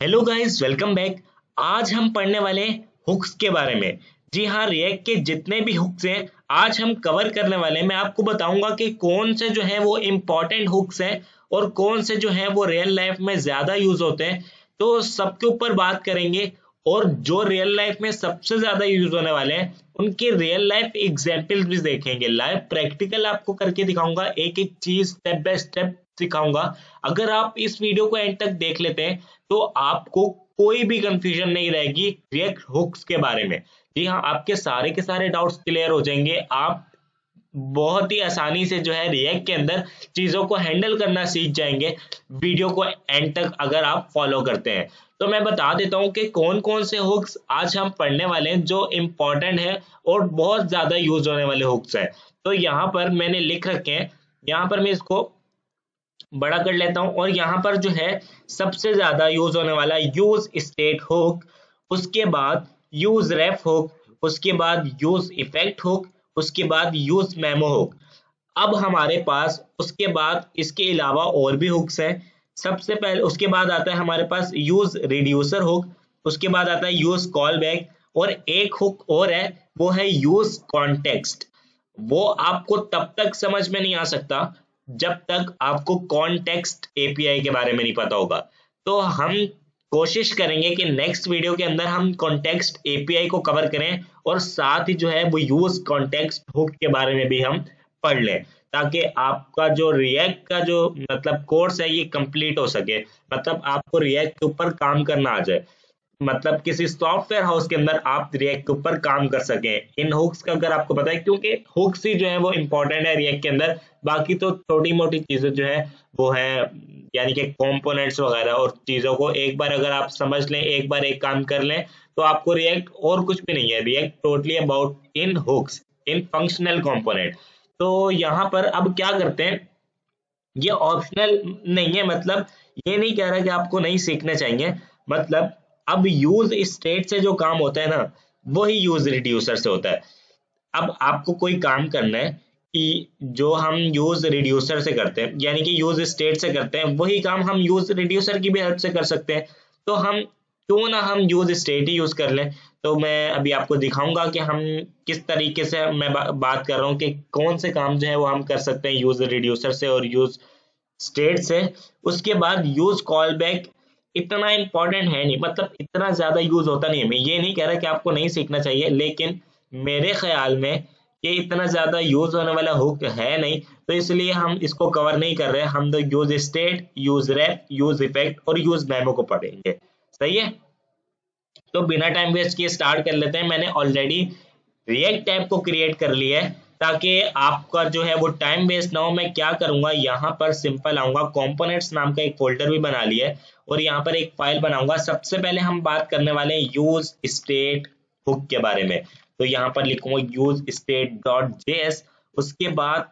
Hello guys, welcome back. आज हम पढ़ने वाले हैं हुक्स के बारे में। जी हाँ, रिएक्ट के जितने भी हुक्स हैं आज हम कवर करने वाले हैं। मैं आपको बताऊंगा कि कौन से जो है वो इम्पोर्टेंट हुक्स हैं और कौन से जो है वो रियल लाइफ में ज्यादा यूज होते हैं। तो सबके ऊपर बात करेंगे और जो रियल लाइफ में सबसे ज्यादा यूज होने वाले हैं उनके रियल लाइफ एग्जाम्पल्स भी देखेंगे। लाइव प्रैक्टिकल आपको करके दिखाऊंगा, एक एक चीज स्टेप बाय स्टेप सिखाऊंगा। अगर आप इस वीडियो को एंड तक देख लेते हैं तो आपको कोई भी कंफ्यूजन नहीं रहेगी रिएक्ट हुक्स के बारे में। जी हाँ, आपके सारे के सारे डाउट्स क्लियर हो जाएंगे। आप बहुत ही आसानी से जो है रिएक्ट के अंदर चीजों को हैंडल करना सीख जाएंगे, वीडियो को एंड तक अगर आप फॉलो करते हैं। तो मैं बता देता हूं कि कौन कौन से हुक्स आज हम पढ़ने वाले हैं जो इंपॉर्टेंट है और बहुत ज्यादा यूज होने वाले हुक्स हैं। तो यहाँ पर मैंने लिख रखे हैं, यहाँ पर मैं इसको बड़ा कर लेता हूं और यहां पर जो है सबसे ज्यादा यूज होने वाला यूज स्टेट हुक, उसके बाद यूज रेफ हुक, उसके बाद यूज इफेक्ट हुक, उसके बाद यूज मेमो हुक। अब हमारे पास उसके बाद इसके अलावा और भी हुक्स हैं। सबसे पहले उसके बाद आता है हमारे पास यूज रिड्यूसर हुक, उसके बाद आता है यूज कॉल बैक और एक हुक और है, वो है यूज कॉन्टेक्स्ट। वो आपको तब तक समझ में नहीं आ सकता जब तक आपको कॉन्टेक्स्ट एपीआई के बारे में नहीं पता होगा। तो हम कोशिश करेंगे कि नेक्स्ट वीडियो के अंदर हम कॉन्टेक्स्ट एपीआई को कवर करें और साथ ही जो है वो यूज कॉन्टेक्स्ट हुक के बारे में भी हम पढ़ लें, ताकि आपका जो रिएक्ट का जो मतलब कोर्स है ये कंप्लीट हो सके। मतलब आपको रिएक्ट के ऊपर काम करना आ जाए, मतलब किसी सॉफ्टवेयर हाउस के अंदर आप रिएक्ट के ऊपर काम कर सकें इन हुक्स का, अगर आपको पता है। क्योंकि हुक्स ही जो है वो इंपॉर्टेंट है रिएक्ट के अंदर, बाकी तो छोटी मोटी चीजें जो है वो है, यानी कि कंपोनेंट्स वगैरह और चीजों को एक बार अगर आप समझ लें, एक बार एक काम कर लें तो आपको रिएक्ट और कुछ भी नहीं है। React totally about in hooks, in functional component. तो यहाँ पर अब क्या करते हैं, ये ऑप्शनल नहीं है, मतलब ये नहीं कह रहा कि आपको नहीं सीखना चाहिए। मतलब अब यूज स्टेट से जो काम होता है ना, वही यूज रिड्यूसर से होता है। अब आपको कोई काम करना है कि जो हम यूज रिड्यूसर से करते हैं, यानी कि यूज स्टेट से करते हैं, वही काम हम यूज रिड्यूसर की भी हेल्प से कर सकते हैं। तो हम क्यों ना हम यूज स्टेट ही यूज कर लें। तो मैं अभी आपको दिखाऊंगा कि हम किस तरीके से, मैं बात कर रहा हूँ कि कौन से काम जो है वो हम कर सकते हैं यूज रिड्यूसर से और यूज स्टेट से। उसके बाद यूज कॉल बैक इतना इंपॉर्टेंट है नहीं, मतलब इतना ज्यादा यूज होता नहीं है। मैं ये नहीं कह रहा कि आपको नहीं सीखना चाहिए, लेकिन मेरे ख्याल में ये इतना ज्यादा यूज होने वाला हुक है नहीं, तो इसलिए हम इसको कवर नहीं कर रहे। हम तो use state, use ref, use effect और यूज मेमो को पढ़ेंगे। सही है, तो बिना टाइम वेस्ट किए स्टार्ट कर लेते हैं। मैंने ऑलरेडी रिएक्ट टैब को क्रिएट कर लिया है ताकि आपका जो है वो टाइम वेस्ट ना हो। मैं क्या करूंगा, यहाँ पर सिंपल आऊंगा, कंपोनेंट्स नाम का एक फोल्डर भी बना लिया है और यहाँ पर एक फाइल बनाऊंगा। सबसे पहले हम बात करने वाले हैं यूज स्टेट हुक के बारे में। तो यहाँ पर लिखूंगा यूज स्टेट डॉट जेएस। उसके बाद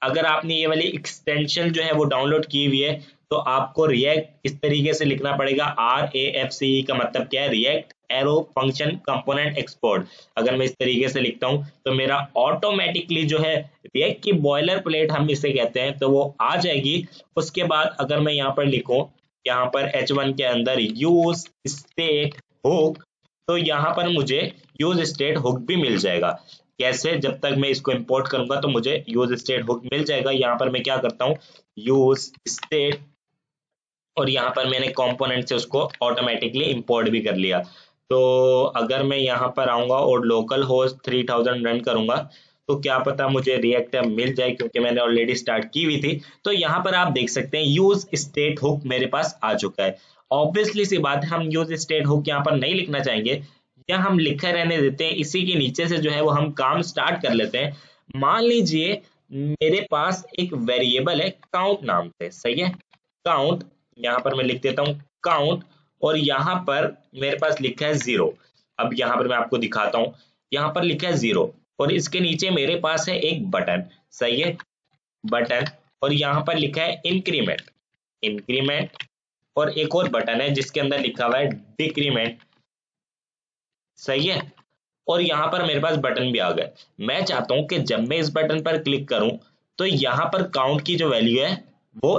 अगर आपने ये वाली एक्सटेंशन जो है वो डाउनलोड की हुई है तो आपको रिएक्ट इस तरीके से लिखना पड़ेगा। RAFCE का मतलब क्या है, react arrow function component export. अगर मैं इस तरीके से लिखता हूं तो मेरा ऑटोमेटिकली जो है रिएक्ट की बॉयलर प्लेट हम इसे कहते हैं, तो वो आ जाएगी। उसके बाद अगर मैं यहाँ पर लिखूं, यहाँ पर H1 के अंदर यूज स्टेट हुक, तो यहाँ पर मुझे यूज स्टेट हुक भी मिल जाएगा। कैसे, जब तक मैं इसको इंपोर्ट करूंगा तो मुझे यूज स्टेट हुक मिल जाएगा। यहाँ पर मैं क्या करता हूँ, यूज स्टेट, और यहाँ पर मैंने कंपोनेंट से उसको ऑटोमेटिकली इंपोर्ट भी कर लिया। तो अगर मैं यहाँ पर आऊंगा और लोकल होस्ट 3000 रन करूंगा तो क्या पता मुझे रिएक्ट मिल जाए, क्योंकि मैंने ऑलरेडी स्टार्ट की हुई थी। तो यहाँ पर आप देख सकते हैं यूज स्टेट हुक मेरे पास आ चुका है। ऑब्वियसली सी बात है, हम यूज स्टेट हुक यहाँ पर नहीं लिखना चाहेंगे, या हम लिखे रहने देते हैं। इसी के नीचे से जो है वो हम काम स्टार्ट कर लेते हैं। मान लीजिए मेरे पास एक वेरिएबल है काउंट नाम से, सही है, काउंट। यहाँ पर मैं लिख देता हूँ काउंट और यहाँ पर मेरे पास लिखा है 0। अब यहाँ पर मैं आपको दिखाता हूँ, यहाँ पर लिखा है 0 और इसके नीचे मेरे पास है एक बटन, सही है, बटन। और यहाँ पर लिखा है इंक्रीमेंट, इंक्रीमेंट, और एक और बटन है जिसके अंदर लिखा हुआ है डिक्रीमेंट, सही है। और यहाँ पर मेरे पास बटन भी आ गए। मैं चाहता हूं कि जब मैं इस बटन पर क्लिक करूं तो यहाँ पर काउंट की जो वैल्यू है वो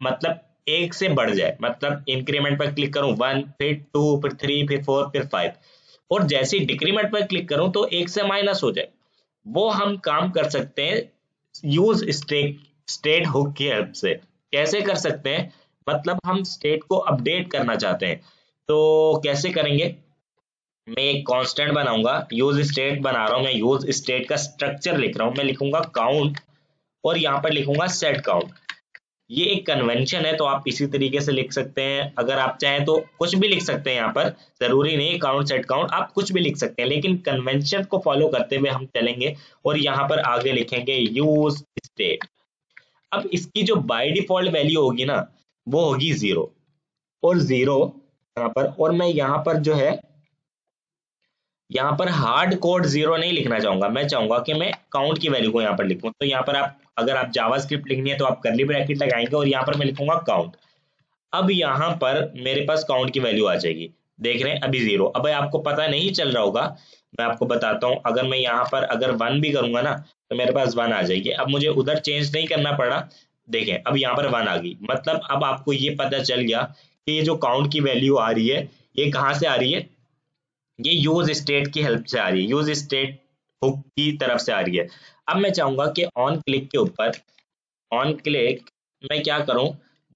मतलब एक से बढ़ जाए, मतलब इंक्रीमेंट पर क्लिक करूं 1, फिर 2, फिर 3, फिर 4, फिर 5, और जैसे ही डिक्रीमेंट पर क्लिक करूं तो एक से माइनस हो जाए। वो हम काम कर सकते हैं यूज स्टेट हुक की हेल्प से। कैसे कर सकते हैं, मतलब हम स्टेट को अपडेट करना चाहते हैं तो कैसे करेंगे। मैं एक कांस्टेंट बनाऊंगा, यूज स्टेट बना रहा हूं, मैं यूज स्टेट का स्ट्रक्चर लिख रहा हूं, मैं लिखूंगा काउंट और यहाँ पर लिखूंगा सेट काउंट। ये एक कन्वेंशन है तो आप इसी तरीके से लिख सकते हैं, अगर आप चाहें तो कुछ भी लिख सकते हैं, यहाँ पर जरूरी नहीं काउंट सेट काउंट, आप कुछ भी लिख सकते हैं, लेकिन कन्वेंशन को फॉलो करते हुए हम चलेंगे और यहाँ पर आगे लिखेंगे यूज स्टेट। अब इसकी जो बाय डिफॉल्ट वैल्यू होगी ना वो होगी 0, और 0 यहाँ पर, और मैं यहाँ पर जो है यहाँ पर हार्ड कोड 0 नहीं लिखना चाहूंगा, मैं चाहूंगा कि मैं काउंट की वैल्यू को यहाँ पर लिखूं। तो यहाँ पर आप अगर आप जावास्क्रिप्ट लिखनी है तो आप कर्ली ब्रैकेट लगाएंगे और यहाँ पर मैं लिखूंगा काउंट। अब यहाँ पर मेरे पास काउंट की वैल्यू आ जाएगी, देख रहे हैं अभी 0। अब आपको पता नहीं चल रहा होगा, मैं आपको बताता हूँ, अगर मैं यहाँ पर अगर 1 भी करूंगा ना तो मेरे पास 1 आ जाएगी। अब मुझे उधर चेंज नहीं करना पड़ा, देखें अब यहाँ पर 1 आ गई, मतलब अब आपको ये पता चल गया कि ये जो काउंट की वैल्यू आ रही है ये कहाँ से आ रही है, ये यूज स्टेट की हेल्प से आ रही है, यूज स्टेट हुक की तरफ से आ रही है। अब मैं चाहूंगा कि ऑन क्लिक के ऊपर, ऑन क्लिक मैं क्या करूं,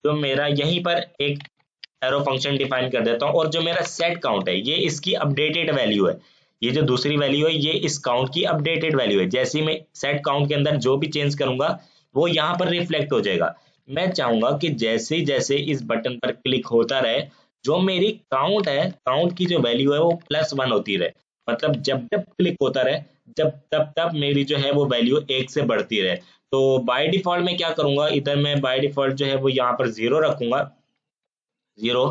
जो मेरा यहीं पर एक एरो फंक्शन डिफाइन कर देता हूं, और जो मेरा सेट काउंट है ये इसकी अपडेटेड वैल्यू है, ये जो दूसरी वैल्यू है ये इस काउंट की अपडेटेड वैल्यू है। जैसे ही मैं सेट काउंट के अंदर जो भी चेंज करूंगा वो यहाँ पर रिफ्लेक्ट हो जाएगा। मैं चाहूंगा कि जैसे जैसे इस बटन पर क्लिक होता रहे जो मेरी काउंट है, काउंट की जो वैल्यू है वो +1 होती रहे, मतलब जब जब क्लिक होता रहे जब तब तब मेरी जो है वो वैल्यू 1 से बढ़ती रहे। तो बाय डिफॉल्ट मैं क्या करूंगा, इधर मैं बाय डिफॉल्ट जो है वो यहाँ पर 0 रखूंगा, 0।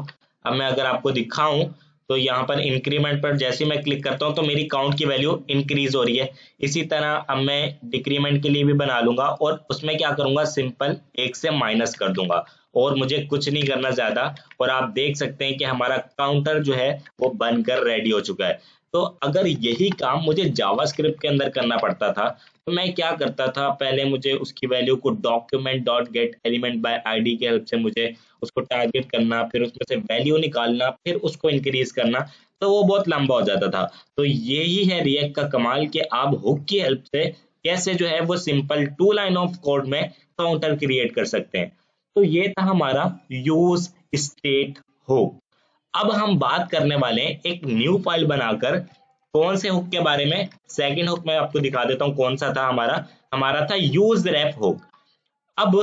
अब मैं अगर आपको दिखाऊं तो यहाँ पर इंक्रीमेंट पर जैसे मैं क्लिक करता हूं तो मेरी काउंट की वैल्यू इंक्रीज हो रही है। इसी तरह अब मैं डिक्रीमेंट के लिए भी बना लूंगा और उसमें क्या करूंगा, सिंपल 1 से माइनस कर दूंगा और मुझे कुछ नहीं करना ज्यादा, और आप देख सकते हैं कि हमारा काउंटर जो है वो बनकर रेडी हो चुका है। तो अगर यही काम मुझे जावास्क्रिप्ट के अंदर करना पड़ता था तो मैं क्या करता था, पहले मुझे उसकी वैल्यू को document dot gate element by ID की हेल्प से मुझे उसको टारगेट करना, फिर उसमें से वैल्यू निकालना, फिर उसको इंक्रीज करना, तो वो बहुत लंबा हो जाता था। तो यही है रिएक्ट का कमाल कि आप हुक की हेल्प से कैसे जो है वो सिंपल 2 लाइन ऑफ कोड में काउंटर क्रिएट कर सकते हैं। तो ये था हमारा यूज स्टेट हुक। अब हम बात करने वाले हैं एक न्यू फाइल बनाकर, कौन से हुक के बारे में, सेकंड हुक मैं आपको दिखा देता हूं कौन सा था हमारा, हमारा था यूज रेफ हुक। अब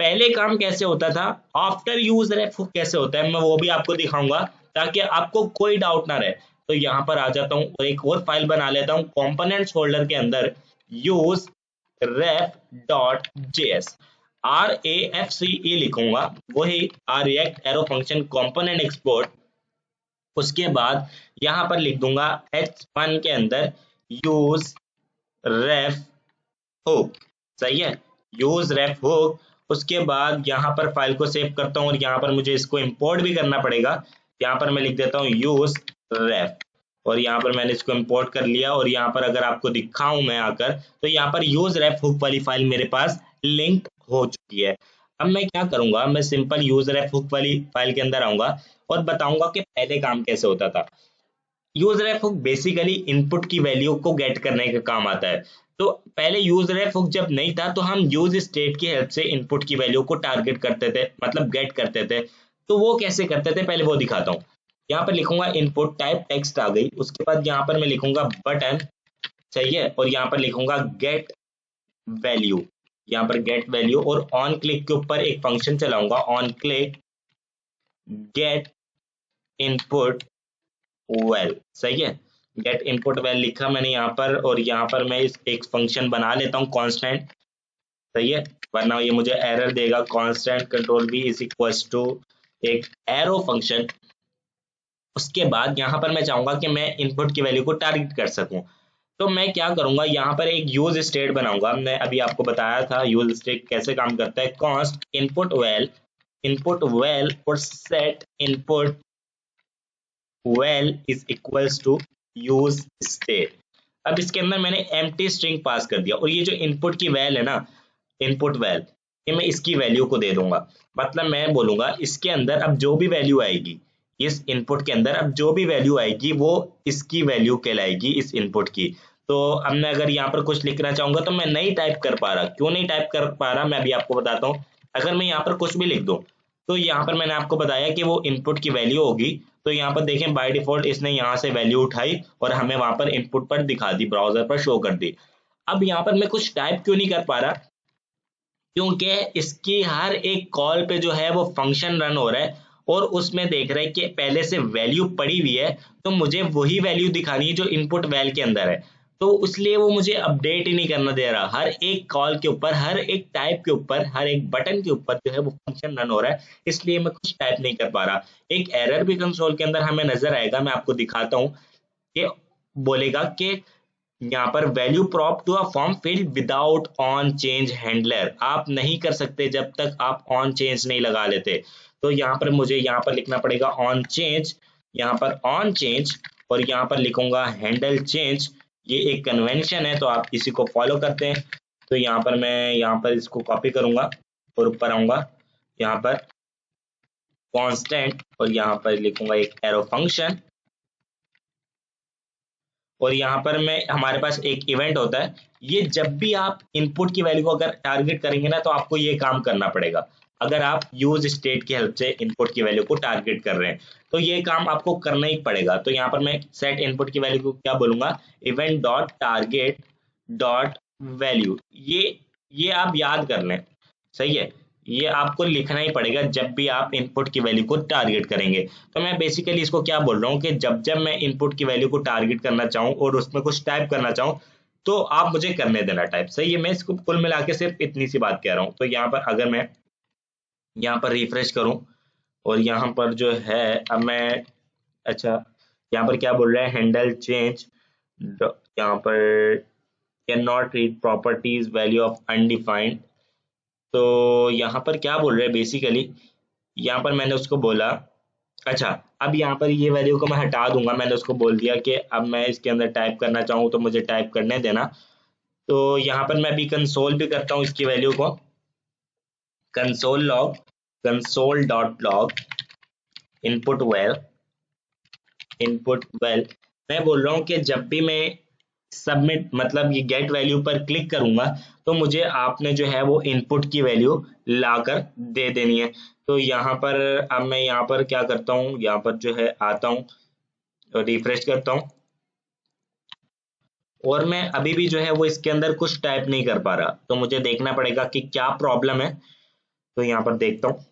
पहले काम कैसे होता था, आफ्टर यूज रेफ हुक कैसे होता है मैं वो भी आपको दिखाऊंगा ताकि आपको कोई डाउट ना रहे। तो यहाँ पर आ जाता हूँ और एक और फाइल बना लेता हूँ कंपोनेंट्स फोल्डर के अंदर, यूज रेफ डॉट जेएस, RAFCE लिखूंगा, वही react arrow function component export. उसके बाद यहां पर लिख दूंगा H1 के अंदर यूज रेफ हुक, सही है, यूज रेफ हुक। उसके बाद यहाँ पर फाइल को सेव करता हूँ और यहाँ पर मुझे इसको इंपोर्ट भी करना पड़ेगा। यहाँ पर मैं लिख देता हूँ यूज रेफ, और यहाँ पर मैंने इसको इंपोर्ट कर लिया, और यहाँ पर अगर आपको दिखाऊं मैं आकर तो यहाँ पर यूज रेफ हुक वाली फाइल मेरे पास लिंक हो चुकी है। अब मैं क्या करूंगा, मैं सिंपल यूज रेफ हुक वाली फाइल के अंदर आऊंगा और बताऊंगा कि पहले काम कैसे होता था। यूज रेफ हुक बेसिकली इनपुट की वैल्यू को गेट करने का काम आता है। तो पहले यूज रेफ हुक जब नहीं था तो हम यूज स्टेट की हेल्प से इनपुट की वैल्यू को टारगेट करते थे, मतलब गेट करते थे। तो वो कैसे करते थे पहले वो दिखाता हूँ। यहाँ पर लिखूंगा इनपुट टाइप टेक्स्ट आ गई, उसके बाद यहाँ पर मैं लिखूंगा बटन, सही है, और यहाँ पर लिखूंगा गेट वैल्यू, यहाँ पर गेट वैल्यू, और ऑन क्लिक के ऊपर एक फंक्शन चलाऊंगा, on click get input val, सही है, गेट इनपुट वेल लिखा मैंने यहाँ पर, और यहाँ पर मैं इस एक फंक्शन बना लेता हूँ कांस्टेंट, सही है, वरना ये मुझे एरर देगा। Constant control v is equals to एक एरो फंक्शन। उसके बाद यहाँ पर मैं चाहूंगा कि मैं इनपुट की वैल्यू को टारगेट कर सकूं, तो मैं क्या करूंगा, यहाँ पर एक यूज स्टेट बनाऊंगा। मैं अभी आपको बताया था यूज स्टेट कैसे काम करता है, कॉन्स्ट इनपुट वेल और set input val is equals to use state. अब इसके अंदर मैंने एम्प्टी स्ट्रिंग पास कर दिया, और ये जो इनपुट की वैल है ना, इनपुट वैल, ये मैं इसकी वैल्यू को दे दूंगा। मतलब मैं बोलूंगा इसके अंदर अब जो भी वैल्यू आएगी, इस इनपुट के अंदर अब जो भी वैल्यू आएगी वो इसकी वैल्यू कहलाएगी, इस इनपुट की। तो अब मैं अगर यहाँ पर कुछ लिखना चाहूंगा तो मैं नहीं टाइप कर पा रहा। क्यों नहीं टाइप कर पा रहा, मैं अभी आपको बताता हूँ। अगर मैं यहाँ पर कुछ भी लिख दूँ तो यहाँ पर मैंने आपको बताया कि वो इनपुट की वैल्यू होगी। तो यहाँ पर देखें बाय डिफॉल्ट इसने यहाँ से वैल्यू उठाई और हमें वहां पर इनपुट पर दिखा दी, ब्राउजर पर शो कर दी। अब यहाँ पर मैं कुछ टाइप क्यों नहीं कर पा रहा, क्योंकि इसकी हर एक कॉल पे जो है वो फंक्शन रन हो रहा है और उसमें देख रहा है कि पहले से वैल्यू पड़ी हुई है, तो मुझे वही वैल्यू दिखानी है जो इनपुट वैल के अंदर है। तो इसलिए वो मुझे अपडेट ही नहीं करना दे रहा। हर एक कॉल के ऊपर, हर एक टाइप के ऊपर, हर एक बटन के ऊपर जो है वो फंक्शन रन हो रहा है, इसलिए मैं कुछ टाइप नहीं कर पा रहा। एक एरर भी कंसोल के अंदर हमें नजर आएगा, मैं आपको दिखाता हूँ। कि बोलेगा कि यहाँ पर value prop to a form field without on change handler, आप नहीं कर सकते जब तक आप ऑन चेंज नहीं लगा लेते। तो यहाँ पर मुझे यहाँ पर लिखना पड़ेगा ऑन चेंज, यहाँ पर ऑन चेंज, और यहाँ पर लिखूंगा हैंडल चेंज। ये एक कन्वेंशन है तो आप इसी को फॉलो करते हैं। तो यहाँ पर मैं यहाँ पर इसको कॉपी करूंगा और ऊपर आऊंगा, यहाँ पर कांस्टेंट, और यहाँ पर लिखूंगा एक एरो फंक्शन। और यहाँ पर मैं हमारे पास एक इवेंट होता है, ये जब भी आप इनपुट की वैल्यू को अगर टारगेट करेंगे ना तो आपको ये काम करना पड़ेगा। अगर आप यूज स्टेट की हेल्प से इनपुट की वैल्यू को टारगेट कर रहे हैं तो ये काम आपको करना ही पड़ेगा। तो यहाँ पर मैं सेट इनपुट की वैल्यू को क्या बोलूंगा, event dot target dot value. ये आप याद कर लें, सही है। ये आपको लिखना ही पड़ेगा जब भी आप इनपुट की वैल्यू को टारगेट करेंगे। तो मैं बेसिकली इसको क्या बोल रहा हूँ कि जब जब मैं इनपुट की वैल्यू को टारगेट करना चाहूँ और उसमें कुछ टाइप करना चाहूँ तो आप मुझे करने देना टाइप, सही है। मैं इसको कुल मिला के सिर्फ इतनी सी बात कह रहा हूँ। तो यहाँ पर अगर मैं यहाँ पर रिफ्रेश करूँ और यहाँ पर जो है अब मैं, अच्छा यहाँ पर क्या बोल रहा है, हैंडल चेंज, यहाँ पर can not read properties value of undefined. तो यहाँ पर क्या बोल रहे हैं बेसिकली, यहाँ पर मैंने उसको बोला, अच्छा अब यहाँ पर ये वैल्यू को मैं हटा दूंगा। मैंने उसको बोल दिया कि अब मैं इसके अंदर टाइप करना चाहूँ तो मुझे टाइप करने देना। तो यहाँ पर मैं अभी कंसोल भी करता हूँ इसकी वैल्यू को, console log, console dot log input well, input well. मैं बोल रहा हूँ कि जब भी मैं सबमिट मतलब ये गेट वैल्यू पर क्लिक करूंगा तो मुझे आपने जो है वो इनपुट की वैल्यू लाकर दे देनी है। तो यहाँ पर अब मैं यहाँ पर क्या करता हूँ, यहाँ पर जो है आता हूँ और रिफ्रेश करता हूँ और मैं अभी भी जो है वो इसके अंदर कुछ टाइप नहीं कर पा रहा। तो मुझे देखना पड़ेगा कि क्या प्रॉब्लम है। तो यहाँ पर देखता हूँ,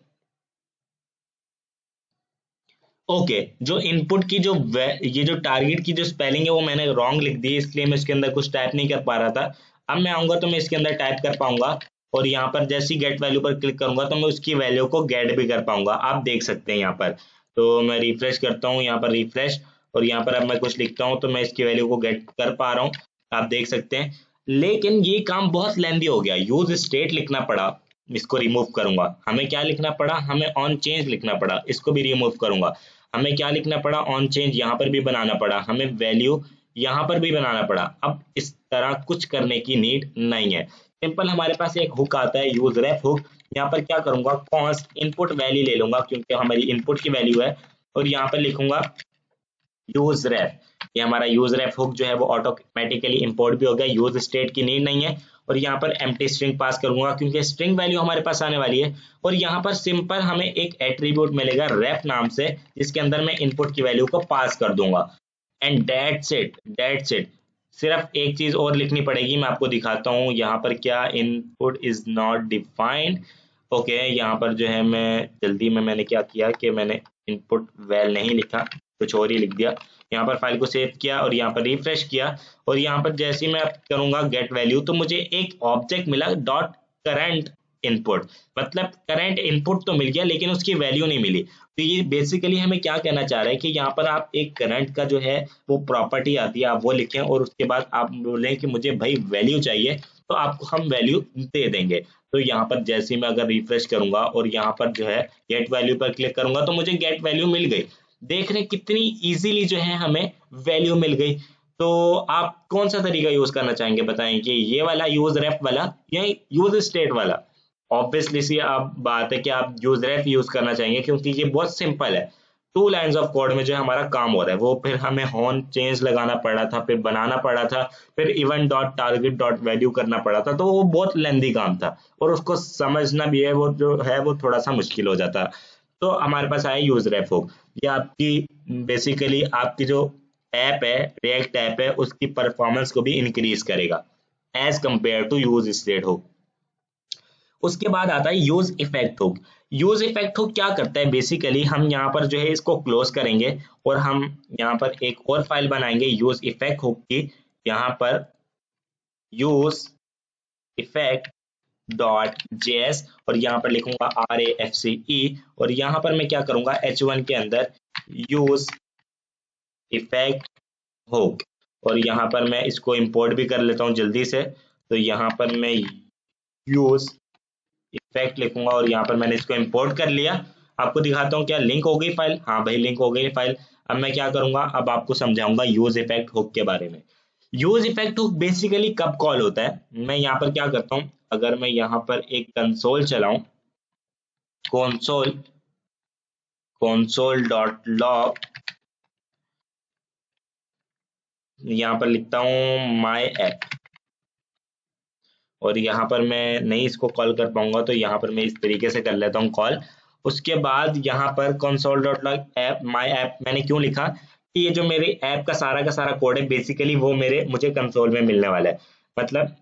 ओके जो इनपुट की जो ये जो टारगेट की जो स्पेलिंग है वो मैंने रॉन्ग लिख दी, इसलिए मैं इसके अंदर कुछ टाइप नहीं कर पा रहा था। अब मैं आऊंगा तो मैं इसके अंदर टाइप कर पाऊंगा और यहाँ पर जैसे ही गेट वैल्यू पर क्लिक करूंगा तो मैं उसकी वैल्यू को गेट भी कर पाऊंगा। आप देख सकते हैं यहाँ पर। तो मैं रिफ्रेश करता हूँ, यहाँ पर रिफ्रेश, और यहाँ पर अब मैं कुछ लिखता हूँ तो मैं इसकी वैल्यू को गेट कर पा रहा हूँ, आप देख सकते हैं। लेकिन ये काम बहुत लेंदी हो गया, यूज स्टेट लिखना पड़ा, इसको रिमूव करूंगा। हमें क्या लिखना पड़ा, हमें ऑन चेंज लिखना पड़ा, इसको भी रिमूव करूंगा। हमें क्या लिखना पड़ा, ऑन चेंज यहाँ पर भी बनाना पड़ा, हमें वैल्यू यहाँ पर भी बनाना पड़ा। अब इस तरह कुछ करने की नीड नहीं है, सिंपल हमारे पास एक हुक आता है यूज रेफ हुक। यहाँ पर क्या करूंगा, कॉन्स्ट इनपुट वैल्यू ले लूंगा क्योंकि हमारी इनपुट की वैल्यू है, और यहाँ पर लिखूंगा यूज रेफ। ये हमारा यूज रेफ हुक जो है वो ऑटोमेटिकली इंपोर्ट भी हो गया, यूज स्टेट की नीड नहीं है। और यहाँ पर एम्प्टी स्ट्रिंग पास करूंगा क्योंकि स्ट्रिंग वैल्यू हमारे पास आने वाली है। और यहाँ पर सिंपल हमें एक एट्रीब्यूट मिलेगा रेफ नाम से, जिसके अंदर मैं इनपुट की वैल्यू को पास कर दूंगा। And that's it, that's it. सिर्फ एक चीज और लिखनी पड़ेगी, मैं आपको दिखाता हूँ यहाँ पर क्या, input is not defined. Okay यहाँ पर जो है मैं जल्दी में मैंने क्या किया कि मैंने इनपुट वैल नहीं लिखा, कुछ और ही लिख दिया। यहाँ पर फाइल को सेव किया और यहाँ पर रिफ्रेश किया और यहाँ पर जैसे ही मैं करूंगा गेट वैल्यू तो मुझे एक ऑब्जेक्ट मिला डॉट करंट इनपुट। मतलब करंट इनपुट तो मिल गया लेकिन उसकी वैल्यू नहीं मिली। तो ये बेसिकली हमें क्या कहना चाह रहा है कि यहाँ पर आप एक करंट का जो है वो प्रॉपर्टी आती है, आप वो लिखें और उसके बाद आप बोलें कि मुझे भाई वैल्यू चाहिए, तो आपको हम वैल्यू दे देंगे। तो यहाँ पर जैसे ही मैं अगर रिफ्रेश करूंगा और यहाँ पर जो है गेट वैल्यू पर क्लिक करूंगा तो मुझे गेट वैल्यू मिल गई। देख रहे कितनी इजीली जो है हमें वैल्यू मिल गई। तो आप कौन सा तरीका यूज करना चाहेंगे बताएं, कि ये वाला यूज रेफ वाला या यूज स्टेट वाला। ऑब्वियसली सी अब बात है कि आप यूजरेफ यूज करना चाहेंगे क्योंकि ये बहुत सिंपल है। 2 लाइन्स ऑफ कोड में जो हमारा काम हो रहा है वो फिर हमें हॉर्न चेंज लगाना पड़ा था, फिर बनाना पड़ा था, फिर event dot target dot value करना पड़ा था, तो वो बहुत लेंदी काम था और उसको समझना भी है वो जो है वो थोड़ा सा मुश्किल हो जाता। तो हमारे पास आया यूजरेफ हुक। ये आपकी बेसिकली आपकी जो ऐप है, रिएक्ट ऐप है, उसकी परफॉर्मेंस को भी इंक्रीज करेगा as compare to use state hook. उसके बाद आता है use effect hook. Use effect hook क्या करता है, बेसिकली हम यहाँ पर जो है इसको क्लोज करेंगे और हम यहाँ पर एक और फाइल बनाएंगे यूज इफेक्ट हुक की। यहाँ पर यूज इफेक्ट डॉट जेएस और यहाँ पर लिखूंगा RAFCE और यहाँ पर मैं क्या करूंगा H1 के अंदर यूज इफेक्ट हुक और यहाँ पर मैं इसको इंपोर्ट भी कर लेता हूँ जल्दी से। तो यहाँ पर मैं यूज इफेक्ट लिखूंगा और यहाँ पर मैंने इसको इंपोर्ट कर लिया। आपको दिखाता हूँ क्या लिंक हो गई फाइल। हाँ भाई लिंक हो गई फाइल। अब मैं क्या करूंगा, अब आपको समझाऊंगा यूज इफेक्ट हुक के बारे में। यूज इफेक्ट हुक बेसिकली कब कॉल होता है, मैं यहाँ पर क्या करता हूँ, अगर मैं यहाँ पर एक कंसोल चलाऊं, console console.log, यहाँ पर लिखता हूँ माई ऐप और यहाँ पर मैं नहीं इसको कॉल कर पाऊंगा तो यहाँ पर मैं इस तरीके से कर लेता हूँ कॉल। उसके बाद यहाँ पर console.log ऐप माई ऐप मैंने क्यों लिखा कि ये जो मेरे ऐप का सारा कोड है बेसिकली वो मुझे कंसोल में मिलने वाला है। मतलब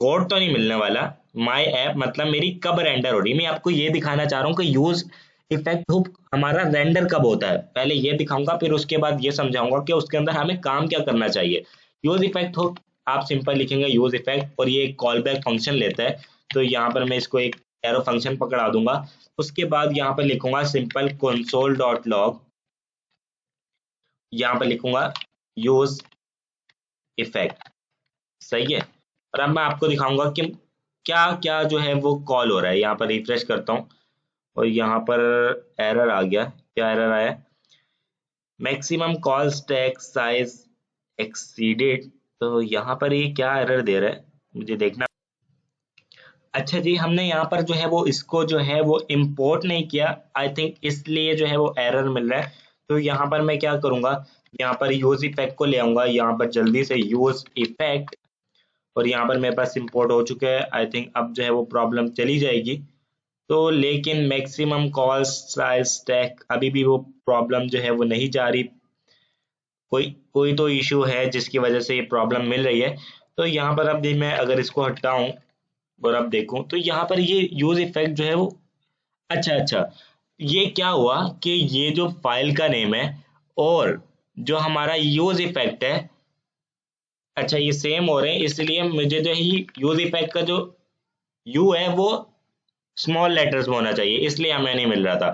कोड तो नहीं मिलने वाला, माई ऐप मतलब मेरी कब रेंडर हो रही है। मैं आपको ये दिखाना चाह रहा हूँ कि यूज इफेक्ट हुक हमारा रेंडर कब होता है, पहले ये दिखाऊंगा फिर उसके बाद ये समझाऊंगा कि उसके अंदर हमें काम क्या करना चाहिए। यूज इफेक्ट हुक आप सिंपल लिखेंगे यूज इफेक्ट और ये एक कॉल बैक फंक्शन लेता है। तो यहाँ पर मैं इसको एक एरो फंक्शन पकड़ा दूंगा। उसके बाद यहाँ पर लिखूंगा सिंपल console.log, यहाँ पर लिखूंगा यूज इफेक्ट। सही है। और अब मैं आपको दिखाऊंगा कि क्या क्या जो है वो कॉल हो रहा है। यहाँ पर रिफ्रेश करता हूँ और यहाँ पर एरर आ गया। क्या एरर आया, maximum call stack size exceeded. तो यहाँ पर ये क्या एरर दे रहा है मुझे देखना। अच्छा जी, हमने यहाँ पर जो है वो इसको जो है वो इंपोर्ट नहीं किया, आई थिंक इसलिए जो है वो एरर मिल रहा है। तो यहाँ पर मैं क्या करूँगा, यहाँ पर यूज इफेक्ट को ले आऊंगा, यहाँ पर जल्दी से यूज इफेक्ट और यहाँ पर मेरे पास इंपोर्ट हो चुका है। आई थिंक अब जो है वो प्रॉब्लम चली जाएगी। तो लेकिन मैक्सिमम कॉल साइज स्टैक अभी भी वो प्रॉब्लम जो है वो नहीं जा रही, कोई कोई तो इशू है जिसकी वजह से ये प्रॉब्लम मिल रही है। तो यहाँ पर अब मैं अगर इसको हटाऊं और अब देखूं तो यहाँ पर ये यूज इफेक्ट जो है वो, अच्छा अच्छा, ये क्या हुआ कि ये जो फाइल का नेम है और जो हमारा यूज इफेक्ट है, अच्छा ये सेम हो रहे हैं, इसलिए मुझे जो ही यूज इफेक्ट का जो यू है वो स्मॉल लेटर्स में होना चाहिए, इसलिए हमें नहीं मिल रहा था।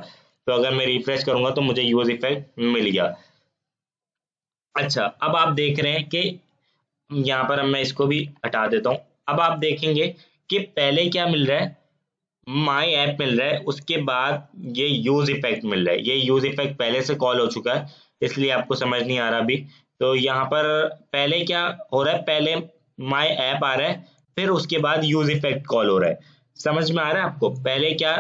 तो अगर मैं रिफ्रेश करूंगा तो मुझे यूज इफेक्ट मिल गया। अच्छा अब आप देख रहे हैं कि यहाँ पर अब मैं इसको भी हटा देता हूँ। अब आप देखेंगे कि पहले क्या मिल रहा है, माई ऐप मिल रहा है, उसके बाद ये यूज इफेक्ट मिल रहा है। ये यूज इफेक्ट पहले से कॉल हो चुका है इसलिए आपको समझ नहीं आ रहा अभी। तो यहाँ पर पहले क्या हो रहा है, पहले माई ऐप आ रहा है फिर उसके बाद यूज इफेक्ट कॉल हो रहा है। समझ में आ रहा है आपको, पहले क्या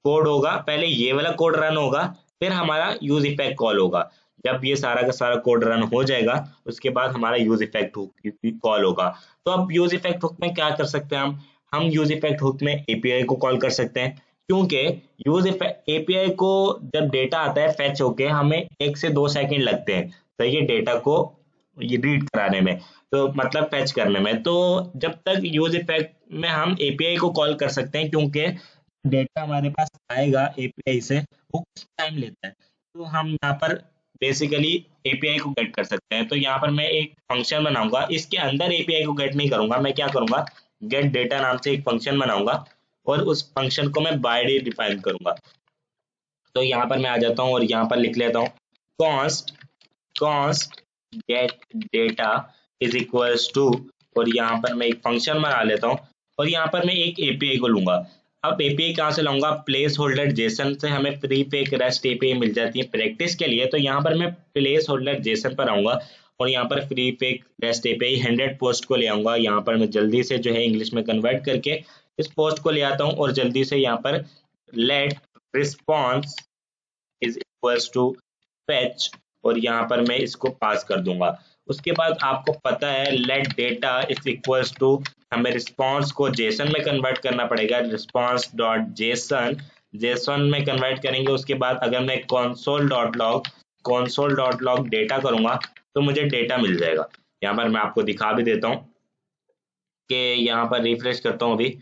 कोड होगा, पहले ये वाला कोड रन होगा फिर हमारा यूज इफेक्ट कॉल होगा। जब ये सारा का सारा कोड रन हो जाएगा उसके बाद हमारा यूज इफेक्ट हुक कॉल होगा। तो अब यूज इफेक्ट हुक में क्या कर सकते हैं हम यूज इफेक्ट हुक में एपीआई को कॉल कर सकते हैं, क्योंकि यूज एपीआई को जब डेटा आता है फेच होके हमें 1 से 2 सेकंड लगते हैं, तो ये डेटा को ये रीड कराने में, तो मतलब फेच करने में। तो जब तक यूज इफेक्ट में हम एपीआई को कॉल कर सकते हैं क्योंकि डेटा हमारे पास आएगा एपीआई से वो कुछ टाइम लेता है। तो हम यहाँ पर बेसिकली एपीआई को गेट कर सकते हैं। तो यहाँ पर मैं एक फंक्शन बनाऊंगा, इसके अंदर एपीआई को गेट नहीं करूंगा, मैं क्या करूंगा गेट डेटा नाम से एक फंक्शन बनाऊंगा और उस फंक्शन को मैं बाय डिफाइन करूंगा। तो यहाँ पर मैं आ जाता हूँ और यहाँ पर लिख लेता हूँ const const get data is equals to, और यहाँ पर मैं एक फंक्शन बना लेता हूँ और यहाँ पर मैं एक एपीआई को लूंगा। अब एपीआई कहाँ से लाऊंगा, प्लेस होल्डर जेसन से हमें फ्री पे एक रेस्ट एपीआई मिल जाती है प्रैक्टिस के लिए। तो यहाँ पर मैं प्लेस होल्डर जेसन पर आऊंगा और यहाँ पर फ्री पे रेस्ट एपीआई 100 पोस्ट को ले आऊंगा। यहाँ पर मैं जल्दी से जो है इंग्लिश में कन्वर्ट करके इस पोस्ट को ले आता हूँ और जल्दी से यहाँ पर let response is equals to fetch, और यहाँ पर मैं इसको पास कर दूंगा। उसके बाद आपको पता है let data is equals to, हमें रिस्पॉन्स को जेसन में कन्वर्ट करना पड़ेगा, रिस्पॉन्स डॉट जेसन, जेसन में कन्वर्ट करेंगे। उसके बाद अगर मैं console डॉट लॉग डेटा करूंगा तो मुझे डेटा मिल जाएगा। यहाँ पर मैं आपको दिखा भी देता हूँ कि यहाँ पर रिफ्रेश करता हूँ अभी,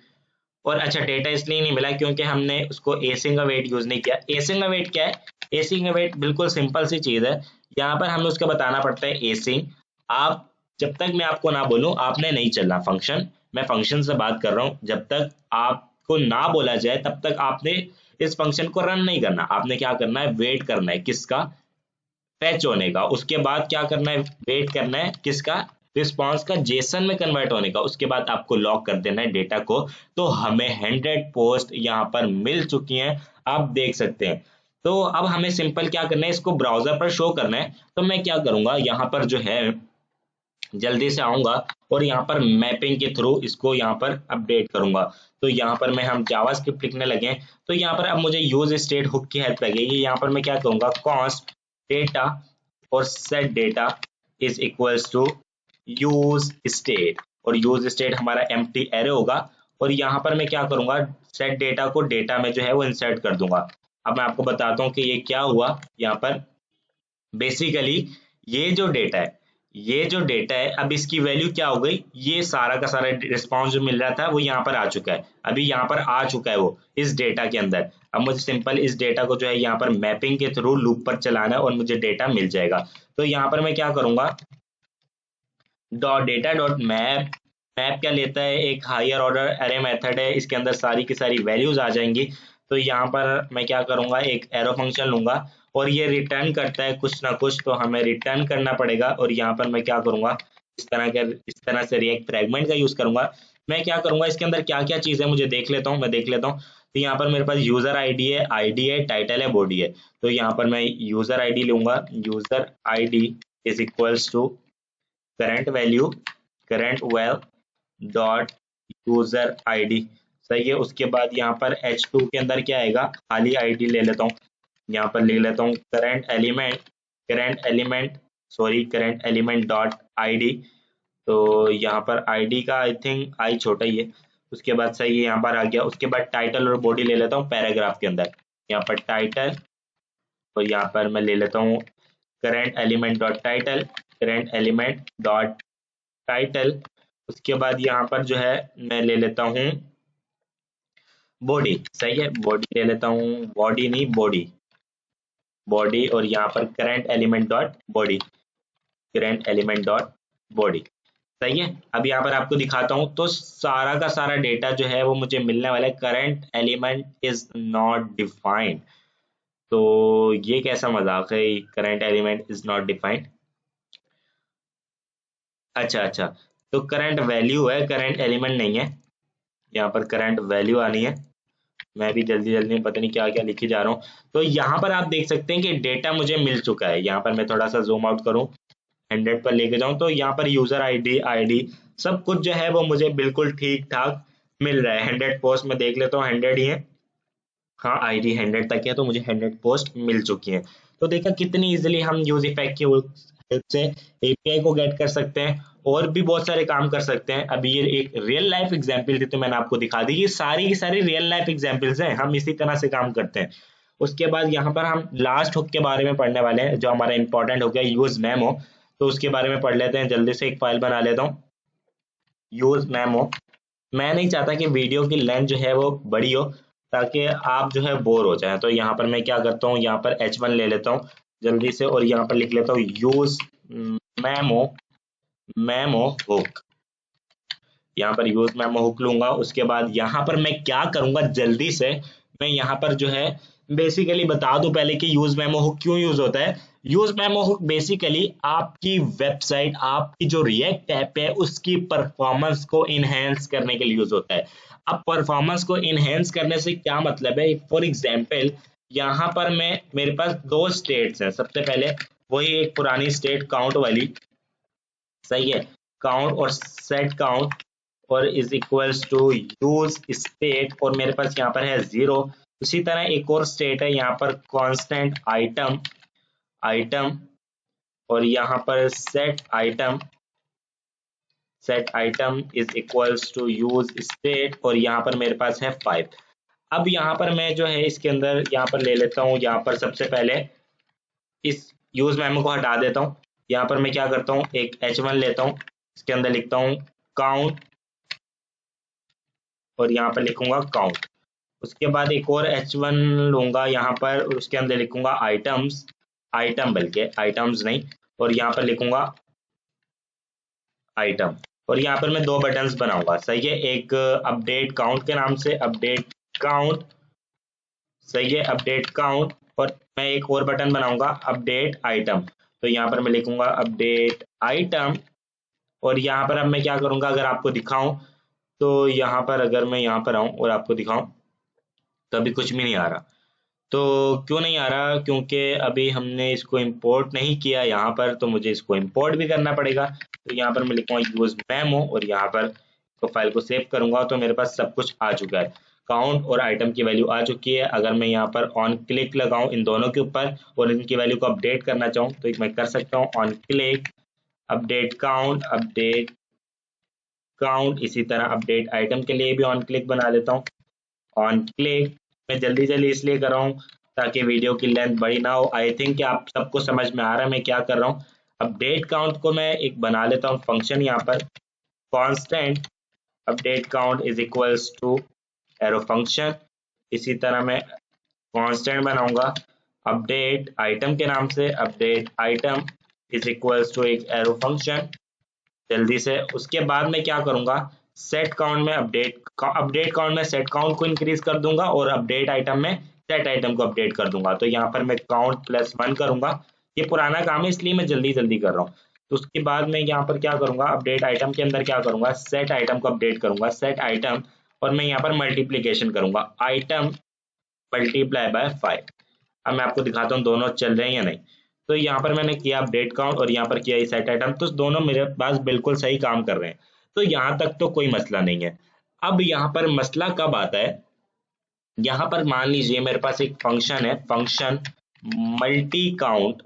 और अच्छा डेटा इसलिए नहीं मिला क्योंकि हमने उसको एसिंग अवेट यूज नहीं किया। एसिंग अवेट क्या है? एसिंग अवेट बिल्कुल सिंपल सी चीज है, यहाँ पर हमें उसका बताना पड़ता है एसिंग। आप जब तक मैं आपको ना बोलूं आपने नहीं चलना फंक्शन, मैं फंक्शन से बात कर रहा हूं, जब तक आपको ना बोला जाए तब तक आपने इस फंक्शन को रन नहीं करना। आपने क्या करना है? वेट करना है किसका? फैच होने का। उसके बाद क्या करना है? वेट करना है किसका? रिस्पॉन्स का जेसन में कन्वर्ट होने का। उसके बाद आपको लॉक कर देना है डेटा को। तो हमें 100 पोस्ट यहाँ पर मिल चुकी हैं, आप देख सकते हैं। तो अब हमें सिंपल क्या करना है? इसको ब्राउजर पर शो करना है। तो मैं क्या करूंगा, यहाँ पर जो है जल्दी से आऊंगा और यहाँ पर मैपिंग के थ्रू इसको यहाँ पर अपडेट करूंगा। तो यहाँ पर मैं हम जावास्क्रिप्ट लिखने लगे, तो यहाँ पर अब मुझे यूज स्टेट हुक की हेल्प लगेगी। यहाँ पर मैं क्या करूंगा? कॉन्स्ट डेटा और set data is equals to use state, और यूज स्टेट हमारा एम्प्टी एरे होगा। और यहाँ पर मैं क्या करूंगा? सेट डेटा को डेटा में जो है वो इंसर्ट कर दूंगा। अब मैं आपको बताता हूँ कि ये क्या हुआ। यहाँ पर बेसिकली ये जो डेटा है अब इसकी वैल्यू क्या हो गई? ये सारा का सारा रिस्पॉन्स जो मिल रहा था वो यहाँ पर आ चुका है, अभी यहाँ पर आ चुका है वो इस डेटा के अंदर। अब मुझे सिंपल इस डेटा को जो है यहाँ पर मैपिंग के थ्रू लूप पर चलाना है और मुझे डेटा मिल जाएगा। तो यहाँ पर मैं क्या करूंगा? Dot data dot map, map क्या लेता है? एक हायर ऑर्डर अरे मेथड है, इसके अंदर सारी की सारी वैल्यूज आ जाएंगी। तो यहाँ पर मैं क्या करूंगा? एक एरो फंक्शन लूंगा और ये रिटर्न करता है कुछ ना कुछ, तो हमें रिटर्न करना पड़ेगा। और यहाँ पर मैं क्या करूंगा? इस तरह से रिएक्ट फ्रैगमेंट का यूज करूंगा। मैं क्या करूंगा? इसके अंदर क्या क्या चीज है मुझे देख लेता हूँ, मैं देख लेता हूँ। तो यहाँ पर मेरे पास यूजर आईडी है, टाइटल है, बॉडी है। तो यहाँ पर मैं यूजर आईडी लूंगा, user ID is equals to current well dot user ID. सही है। उसके बाद यहाँ पर H2 के अंदर क्या आएगा? खाली आईडी ले लेता हूँ, यहाँ पर ले लेता हूँ करंट एलिमेंट डॉट आईडी। तो यहाँ पर आईडी का आई थिंक आई छोटा ही है। उसके बाद सही है, यहाँ पर आ गया। उसके बाद टाइटल और बॉडी ले लेता हूँ पैराग्राफ के अंदर, यहाँ पर टाइटल, और यहाँ पर मैं ले लेता हूँ करंट एलिमेंट डॉट टाइटल। उसके बाद यहाँ पर जो है मैं ले लेता हूँ बॉडी। सही है, बॉडी ले लेता हूँ, बॉडी नहीं बॉडी, और यहाँ पर करंट एलिमेंट डॉट बॉडी। सही है। अब यहाँ पर आपको दिखाता हूँ, तो सारा का सारा डेटा जो है वो मुझे मिलने वाला है। Current element is not defined, तो ये कैसा मजाक है? Current element is not defined. अच्छा, तो करंट वैल्यू है, करंट एलिमेंट नहीं है। यहाँ पर करंट वैल्यू आनी है। मैं भी जल्दी जल्दी में पता नहीं क्या क्या लिखे जा रहा हूँ। तो यहाँ पर आप देख सकते हैं कि डेटा मुझे मिल चुका है। यहाँ पर मैं थोड़ा सा जूम आउट करूँ, 100 पर लेके जाऊँ, तो यहाँ पर यूजर आईडी सब कुछ जो है वो मुझे बिल्कुल ठीक ठाक मिल रहा है। 100 पोस्ट में देख लेता हूँ 100 ही है, हाँ आईडी 100 तक है, तो मुझे 100 पोस्ट मिल चुकी है। तो देखा कितनी इजीली हम यूज इफेक्ट की हेल्प से एपीआई को गेट कर सकते हैं और भी बहुत सारे काम कर सकते हैं। अभी ये एक रियल लाइफ एग्जांपल थी तो मैंने आपको दिखा दी। ये सारी की सारी रियल लाइफ एग्जांपल्स हैं, हम इसी तरह से काम करते हैं। उसके बाद यहाँ पर हम लास्ट हुक के बारे में पढ़ने वाले हैं, जो हमारा इंपॉर्टेंट हो गया यूज मेमो। तो उसके बारे में पढ़ लेते हैं जल्दी से। एक फाइल बना लेता हूँ यूज मेमो। मैं नहीं चाहता कि वीडियो की लेंथ जो है वो बड़ी हो, ताकि आप जो है बोर हो जाए। तो यहाँ पर मैं क्या करता हूँ, यहाँ पर H1 ले लेता हूँ जल्दी से, और यहाँ पर लिख लेता हूँ यूज मेमो हुक। यहाँ पर यूज मेमो हुक लूंगा। उसके बाद यहाँ पर मैं क्या करूंगा, जल्दी से मैं यहाँ पर जो है बेसिकली बता दूं पहले कि यूज मेमो हुक क्यों यूज होता है। यूज मेमो हुक बेसिकली आपकी वेबसाइट, आपकी जो रिएक्ट ऐप है उसकी परफॉर्मेंस को इनहेंस करने के लिए यूज होता है। अब परफॉर्मेंस को इनहेंस करने से क्या मतलब है? फॉर एग्जाम्पल यहाँ पर मेरे पास दो स्टेट्स हैं। सबसे पहले वही एक पुरानी स्टेट काउंट वाली, सही है, काउंट और सेट काउंट, और is equals to use state, और मेरे पास यहाँ पर है 0। उसी तरह एक और स्टेट है यहाँ पर कांस्टेंट आइटम आइटम, और यहाँ पर set item is equals to use state, और यहाँ पर मेरे पास है 5। अब यहाँ पर मैं जो है इसके अंदर यहाँ पर ले लेता हूँ, यहाँ पर सबसे पहले इस यूज मेमो को हटा देता हूँ। यहाँ पर मैं क्या करता हूँ, एक h1 लेता हूँ, इसके अंदर लिखता हूँ काउंट, और यहाँ पर लिखूंगा काउंट। उसके बाद एक और h1 लूंगा यहाँ पर, और उसके अंदर लिखूंगा आइटम, बल्कि आइटम्स नहीं, और यहाँ पर लिखूंगा आइटम। और यहाँ पर मैं दो बटन्स बनाऊंगा, सही है, एक अपडेट काउंट के नाम से, अपडेट काउंट, सही है, अपडेट काउंट, और मैं एक और बटन बनाऊंगा अपडेट आइटम। तो यहाँ पर मैं लिखूंगा अपडेट आइटम, और यहाँ पर अब मैं क्या करूंगा, अगर आपको दिखाऊं तो यहाँ पर अगर मैं यहाँ पर आऊं और आपको दिखाऊं तो अभी कुछ भी नहीं आ रहा। तो क्यों नहीं आ रहा, क्योंकि अभी हमने इसको इंपोर्ट नहीं किया यहाँ पर, तो मुझे इसको इंपोर्ट भी करना पड़ेगा। तो यहाँ पर मैं लिखूंगा यूज मेमो, और यहाँ पर तो फाइल को सेव करूंगा, तो मेरे पास सब कुछ आ चुका है, काउंट और आइटम की वैल्यू आ चुकी है। अगर मैं यहाँ पर ऑन क्लिक लगाऊं इन दोनों के ऊपर और इनकी वैल्यू को अपडेट करना चाहूँ तो मैं कर सकता हूँ, ऑन क्लिक अपडेट काउंट, इसी तरह अपडेट आइटम के लिए भी ऑन क्लिक बना देता हूँ, ऑन क्लिक। मैं जल्दी जल्दी इसलिए कर रहा हूँ ताकि वीडियो की लेंथ बड़ी ना हो। आई थिंक कि आप सबको समझ में आ रहा है मैं क्या कर रहा हूँ। अपडेट काउंट को मैं एक बना लेता हूँ फंक्शन, यहाँ पर constant update count is equals to arrow function. इसी तरह मैं कांस्टेंट बनाऊंगा अपडेट आइटम के नाम से, update item is equals to एक एरो फंक्शन, जल्दी से। उसके बाद मैं क्या करूंगा, सेट काउंट में अपडेट काउंट में सेट काउंट को इंक्रीज कर दूंगा, और अपडेट आइटम में सेट आइटम को अपडेट कर दूंगा। तो यहाँ पर मैं काउंट +1 करूंगा, ये पुराना काम है इसलिए मैं जल्दी जल्दी कर रहा हूँ। तो उसके बाद मैं यहाँ पर क्या करूंगा, अपडेट आइटम के अंदर क्या करूंगा, सेट आइटम को अपडेट करूंगा, सेट आइटम, और मैं यहाँ पर मल्टीप्लीकेशन करूंगा, आइटम मल्टीप्लाई बाय 5। अब मैं आपको दिखाता हूँ दोनों चल रहे हैं या नहीं। तो यहाँ पर मैंने किया अपडेट काउंट और यहाँ पर किया सेट आइटम, तो दोनों मेरे पास बिल्कुल सही काम कर रहे हैं। तो यहाँ तक तो कोई मसला नहीं है। अब यहाँ पर मसला कब आता है, यहाँ पर मान लीजिए मेरे पास एक फंक्शन है, फंक्शन मल्टी काउंट,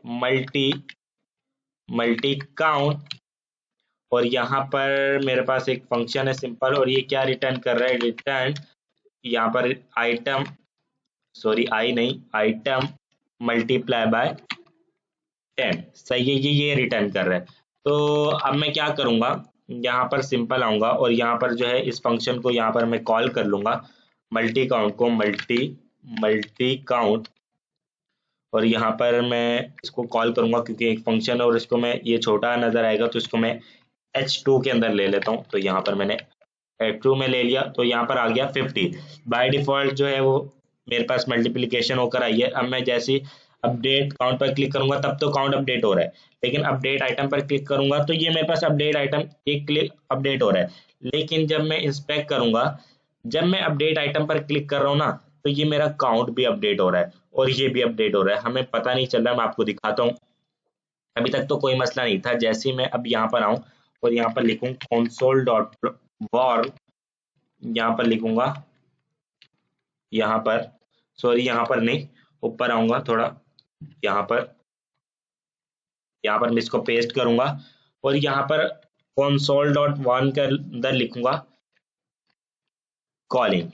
और यहाँ पर मेरे पास एक फंक्शन है सिंपल, और ये क्या रिटर्न कर रहा है, रिटर्न यहाँ पर आइटम, सॉरी आई नहीं, आइटम मल्टीप्लाई बाय 10, सही है, ये रिटर्न कर रहा है। तो अब मैं क्या करूंगा, यहाँ पर सिंपल आऊंगा और यहाँ पर जो है इस फंक्शन को यहाँ पर मैं कॉल कर लूंगा, मल्टी काउंट को मल्टी काउंट, और यहाँ पर मैं इसको कॉल करूंगा क्योंकि एक फंक्शन है और इसको मैं, ये छोटा नजर आएगा तो इसको मैं h2 के अंदर ले लेता हूँ। तो यहाँ पर मैंने h2 में ले लिया, तो यहाँ पर आ गया 50। बाय डिफॉल्ट जो है वो मेरे पास मल्टीप्लिकेशन होकर आई है। अब मैं जैसे अपडेट काउंट पर क्लिक करूंगा तब तो काउंट अपडेट हो रहा है, लेकिन अपडेट आइटम पर क्लिक करूंगा तो ये मेरे पास अपडेट आइटम एक क्लिक अपडेट हो रहा है। लेकिन जब मैं इंस्पेक्ट करूंगा, जब मैं अपडेट आइटम पर क्लिक कर रहा हूँ ना, तो ये मेरा काउंट भी अपडेट हो रहा है और ये भी अपडेट हो रहा है, हमें पता नहीं चल रहा। मैं आपको दिखाता हूँ, अभी तक तो कोई मसला नहीं था। जैसे ही मैं अब यहाँ पर आऊँ और यहाँ पर लिखूँ console.war, यहाँ पर लिखूंगा, यहाँ पर सॉरी यहाँ पर नहीं, ऊपर आऊंगा थोड़ा, यहाँ पर मैं इसको पेस्ट करूंगा और यहाँ पर console.1 के अंदर लिखूंगा कॉलिंग।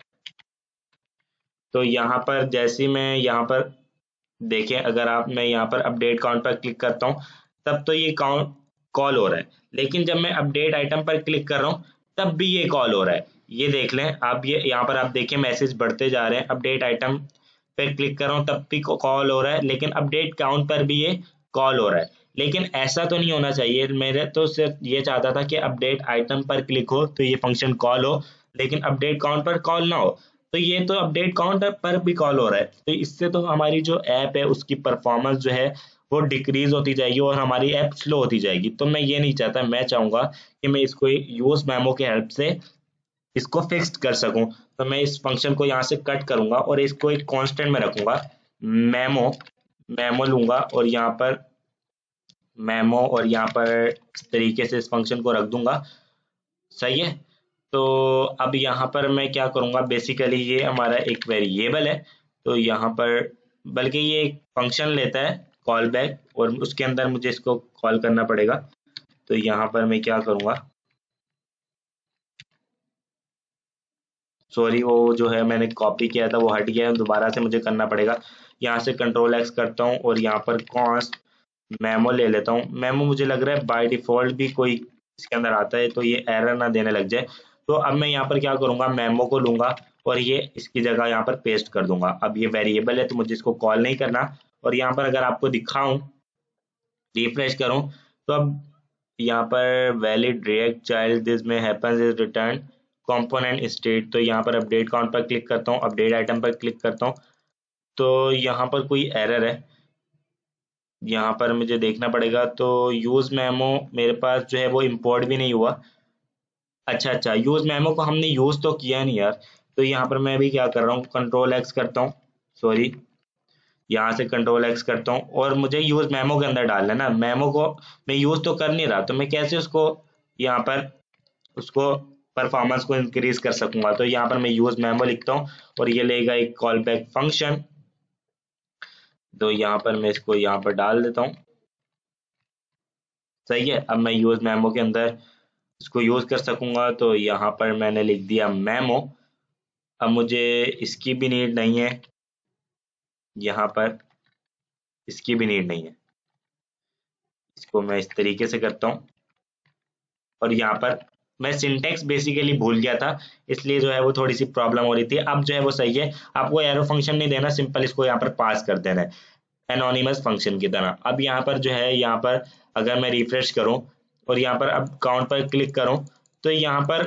तो यहाँ पर जैसे मैं यहाँ पर देखें, अगर आप, मैं यहाँ पर अपडेट काउंट पर क्लिक करता हूँ तब तो ये काउंट कॉल हो रहा है, लेकिन जब मैं अपडेट आइटम पर क्लिक कर रहा हूँ तब भी ये कॉल हो रहा है। ये देख लें आप, ये यहाँ पर आप देखें मैसेज बढ़ते जा रहे हैं। अपडेट आइटम पर क्लिक कर रहा हूँ तब भी कॉल हो रहा है, लेकिन अपडेट काउंट पर भी ये कॉल हो रहा है। लेकिन ऐसा तो नहीं होना चाहिए, मेरे तो सिर्फ ये चाहता था कि अपडेट आइटम पर क्लिक हो तो ये फंक्शन कॉल हो, लेकिन अपडेट काउंट पर कॉल ना हो। तो ये तो अपडेट काउंट पर भी कॉल हो रहा है, तो इससे तो हमारी जो ऐप है उसकी परफॉर्मेंस जो है वो डिक्रीज होती जाएगी और हमारी ऐप स्लो होती जाएगी। तो मैं ये नहीं चाहता, मैं चाहूंगा कि मैं इसको यूज मेमो के हेल्प से इसको फिक्स कर सकूं। तो मैं इस फंक्शन को यहाँ से कट करूंगा और इसको एक कांस्टेंट में रखूंगा, मेमो लूंगा और यहाँ पर मेमो, और यहाँ पर इस तरीके से इस फंक्शन को रख दूंगा, सही है। तो अब यहाँ पर मैं क्या करूँगा, बेसिकली ये हमारा एक वेरिएबल है, तो यहाँ पर बल्कि ये एक फंक्शन लेता है कॉल बैक, और उसके अंदर मुझे इसको कॉल करना पड़ेगा। तो यहाँ पर मैं क्या करूँगा, सॉरी वो जो है मैंने कॉपी किया था वो हट गया है, दोबारा से मुझे करना पड़ेगा। यहाँ से कंट्रोल एक्स करता हूँ और यहाँ पर कॉन्स्ट मेमो ले लेता हूँ। मेमो मुझे लग रहा है बाय डिफॉल्ट भी कोई इसके अंदर आता है, तो ये एरर ना देने लग जाए। तो अब मैं यहाँ पर क्या करूँगा, मेमो को लूंगा और ये इसकी जगह यहाँ पर पेस्ट कर दूंगा। अब ये वेरिएबल है तो मुझे इसको कॉल नहीं करना। और यहाँ पर अगर आपको दिखाऊं, रिफ्रेश करूं, तो अब यहाँ पर वैलिड रिएक्ट चाइल्ड दिस में happens is return component state. तो यहाँ पर अपडेट काउंट पर क्लिक करता हूँ, अपडेट आइटम पर क्लिक करता हूँ, तो यहाँ पर कोई एरर है, यहाँ पर मुझे देखना पड़ेगा। तो यूज मेमो मेरे पास जो है वो इंपोर्ट भी नहीं हुआ। अच्छा अच्छा, यूज मेमो को हमने यूज तो किया नहीं यार। तो यहाँ पर मैं भी क्या कर रहा हूँ, कंट्रोल एक्स करता हूँ, सॉरी यहाँ से कंट्रोल एक्स करता हूँ, और मुझे यूज मेमो के अंदर डालना है ना, मेमो को मैं यूज तो कर नहीं रहा, तो मैं कैसे उसको यहाँ पर उसको परफॉर्मेंस को इंक्रीज कर सकूंगा। तो यहाँ पर मैं यूज मेमो लिखता हूँ और ये लेगा एक कॉल बैक फंक्शन। तो यहाँ पर मैं इसको यहाँ पर डाल देता हूँ, सही है। अब मैं यूज मेमो के अंदर इसको यूज कर सकूंगा। तो यहाँ पर मैंने लिख दिया मेमो। अब मुझे इसकी भी नीड नहीं है, यहाँ पर इसकी भी नीड नहीं है। इसको मैं इस तरीके से करता हूँ, और यहाँ पर मैं सिंटेक्स बेसिकली भूल गया था, इसलिए जो है वो थोड़ी सी प्रॉब्लम हो रही थी। अब जो है वो सही है, आपको एरो फंक्शन नहीं देना, सिंपल इसको यहाँ पर पास कर देना है एनोनिमस फंक्शन की तरह। अब यहाँ पर जो है, यहाँ पर अगर मैं रिफ्रेश करूं और यहाँ पर अब काउंट पर क्लिक करूं, तो यहाँ पर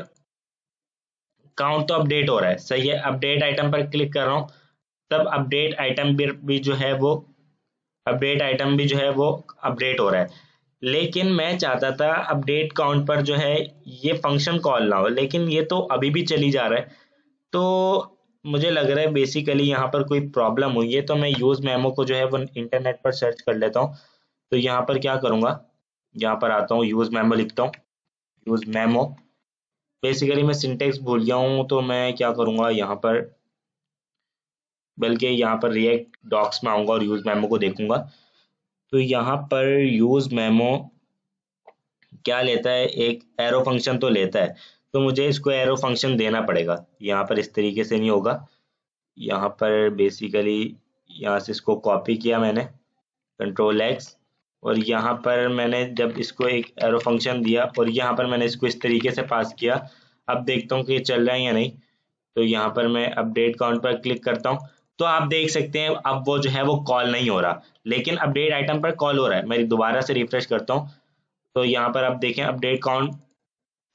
काउंट तो अपडेट हो रहा है, सही है। अपडेट आइटम पर क्लिक कर रहा हूँ, तब अपडेट आइटम भी जो है वो अपडेट आइटम भी जो है वो अपडेट हो रहा है। लेकिन मैं चाहता था अपडेट काउंट पर जो है ये फंक्शन कॉल ना हो, लेकिन ये तो अभी भी चली जा रहा है। तो मुझे लग रहा है बेसिकली यहाँ पर कोई प्रॉब्लम हुई है। तो मैं यूज मेमो को जो है वो इंटरनेट पर सर्च कर लेता हूँ। तो यहाँ पर क्या करूँगा, यहाँ पर आता हूँ, यूज मेमो लिखता हूँ, यूज मेमो। बेसिकली मैं सिंटेक्स भूल गया हूँ, तो मैं क्या करूँगा यहाँ पर, बल्कि यहाँ पर रिएक्ट डॉक्स में आऊँगा और यूज मेमो को देखूंगा। तो यहाँ पर यूज मेमो क्या लेता है, एक एरो फंक्शन तो लेता है, तो मुझे इसको एरो फंक्शन देना पड़ेगा। यहाँ पर इस तरीके से नहीं होगा, यहाँ पर बेसिकली यहाँ से इसको कॉपी किया मैंने, कंट्रोल एक्स, और यहाँ पर मैंने जब इसको एक एरो फंक्शन दिया और यहाँ पर मैंने इसको इस तरीके से पास किया। अब देखता हूँ कि ये चल रहा है या नहीं। तो यहाँ पर मैं अपडेट काउंट पर क्लिक करता हूँ, तो आप देख सकते हैं अब वो जो है वो कॉल नहीं हो रहा, लेकिन अपडेट आइटम पर कॉल हो रहा है। मैं दोबारा से रिफ्रेश करता हूँ, तो यहाँ पर आप देखें अपडेट काउंट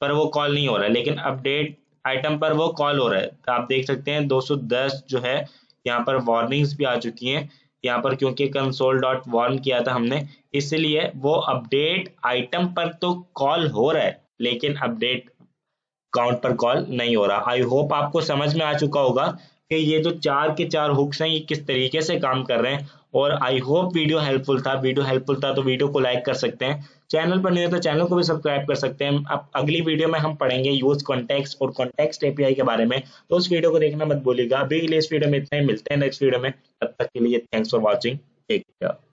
पर वो कॉल नहीं हो रहा है, लेकिन अपडेट आइटम पर वो कॉल हो रहा है। तो आप देख सकते हैं 210 जो है, यहाँ पर वार्निंग्स भी आ चुकी हैं यहाँ पर, क्योंकि कंसोल डॉट वार्न किया था हमने, इसलिए वो अपडेट आइटम पर तो कॉल हो रहा है, लेकिन अपडेट काउंट पर कॉल नहीं हो रहा। आई होप आपको समझ में आ चुका होगा कि ये जो चार के चार हुक्स हैं ये किस तरीके से काम कर रहे हैं। और आई होप वीडियो हेल्पफुल था। वीडियो हेल्पफुल था तो वीडियो को लाइक कर सकते हैं, चैनल पर नहीं है तो चैनल को भी सब्सक्राइब कर सकते हैं। अब अगली वीडियो में हम पढ़ेंगे यूज कॉन्टेक्स्ट और कॉन्टेक्स्ट एपीआई के बारे में, तो उस वीडियो को देखना मत भूलिएगा। अभी के लिए इस वीडियो में इतना ही, मिलते हैं नेक्स्ट वीडियो में, तब तक के लिए thanks for watching, take care.